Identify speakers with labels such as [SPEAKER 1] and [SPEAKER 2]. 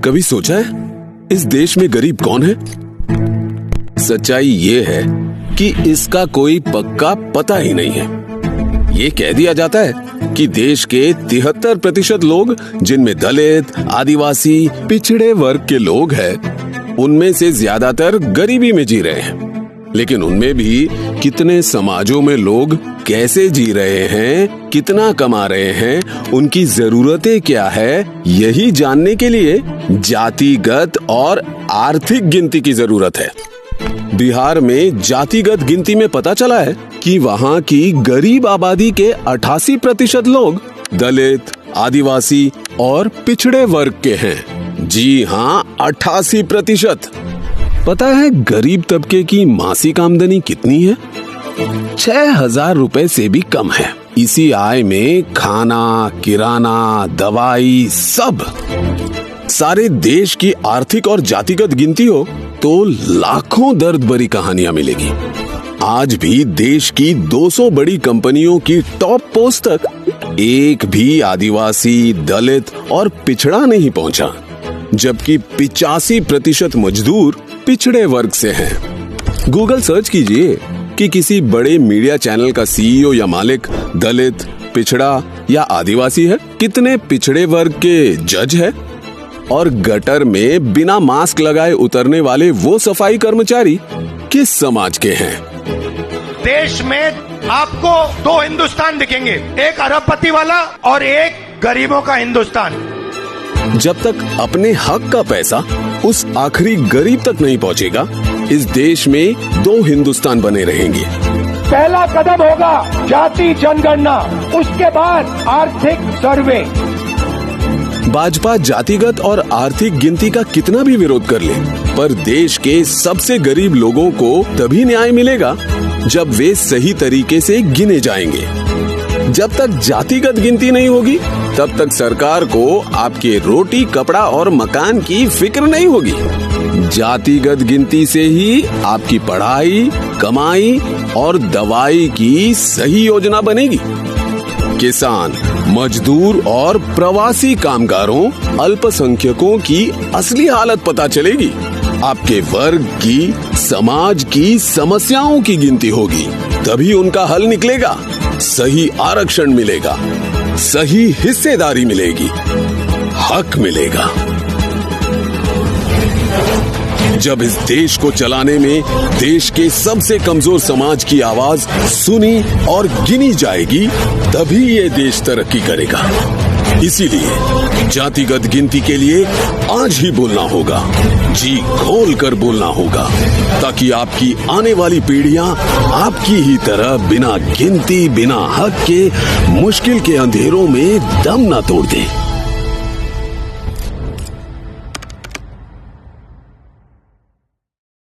[SPEAKER 1] कभी सोचा है इस देश में गरीब कौन है? सच्चाई ये है कि इसका कोई पक्का पता ही नहीं है। ये कह दिया जाता है कि देश के 73% लोग, जिनमें दलित, आदिवासी, पिछड़े वर्ग के लोग हैं, उनमें से ज्यादातर गरीबी में जी रहे हैं। लेकिन उनमें भी कितने समाजों में लोग कैसे जी रहे हैं, कितना कमा रहे हैं, उनकी जरूरतें क्या है, यही जानने के लिए जातिगत और आर्थिक गिनती की जरूरत है। बिहार में जातिगत गिनती में पता चला है कि वहाँ की गरीब आबादी के 88% लोग दलित, आदिवासी और पिछड़े वर्ग के हैं। जी हाँ, 88%। पता है गरीब तबके की मासिक आमदनी कितनी है? 6,000 रुपए से भी कम है। इसी आय में खाना, किराना, दवाई सब। सारे देश की आर्थिक और जातिगत गिनती हो तो लाखों दर्द भरी कहानियां मिलेगी। आज भी देश की 200 बड़ी कंपनियों की टॉप पोस्ट तक एक भी आदिवासी, दलित और पिछड़ा नहीं पहुंचा, जबकि 85% मजदूर पिछड़े वर्ग से हैं। गूगल सर्च कीजिए कि किसी बड़े मीडिया चैनल का सीईओ या मालिक दलित, पिछड़ा या आदिवासी है? कितने पिछड़े वर्ग के जज है? और गटर में बिना मास्क लगाए उतरने वाले वो सफाई कर्मचारी किस समाज के हैं?
[SPEAKER 2] देश में आपको 2 हिंदुस्तान दिखेंगे, एक अरबपति वाला और एक गरीबों का हिंदुस्तान।
[SPEAKER 1] जब तक अपने हक का पैसा उस आखिरी गरीब तक नहीं पहुंचेगा, इस देश में 2 हिंदुस्तान बने रहेंगे।
[SPEAKER 2] पहला कदम होगा जाति जनगणना, उसके बाद आर्थिक सर्वे।
[SPEAKER 1] भाजपा जातिगत और आर्थिक गिनती का कितना भी विरोध कर ले, पर देश के सबसे गरीब लोगों को तभी न्याय मिलेगा जब वे सही तरीके से गिने जाएंगे। जब तक जातिगत गिनती नहीं होगी, तब तक सरकार को आपके रोटी, कपड़ा और मकान की फिक्र नहीं होगी। जातिगत गिनती से ही आपकी पढ़ाई, कमाई और दवाई की सही योजना बनेगी। किसान, मजदूर और प्रवासी कामगारों, अल्पसंख्यकों की असली हालत पता चलेगी। आपके वर्ग की, समाज की समस्याओं की गिनती होगी, तभी उनका हल निकलेगा। सही आरक्षण मिलेगा, सही हिस्सेदारी मिलेगी, हक मिलेगा। जब इस देश को चलाने में देश के सबसे कमजोर समाज की आवाज सुनी और गिनी जाएगी, तभी ये देश तरक्की करेगा। इसीलिए जातिगत गिनती के लिए आज ही बोलना होगा, जी खोल कर बोलना होगा, ताकि आपकी आने वाली पीढ़ियां आपकी ही तरह बिना गिनती, बिना हक के मुश्किल के अंधेरों में दम न तोड़ दें।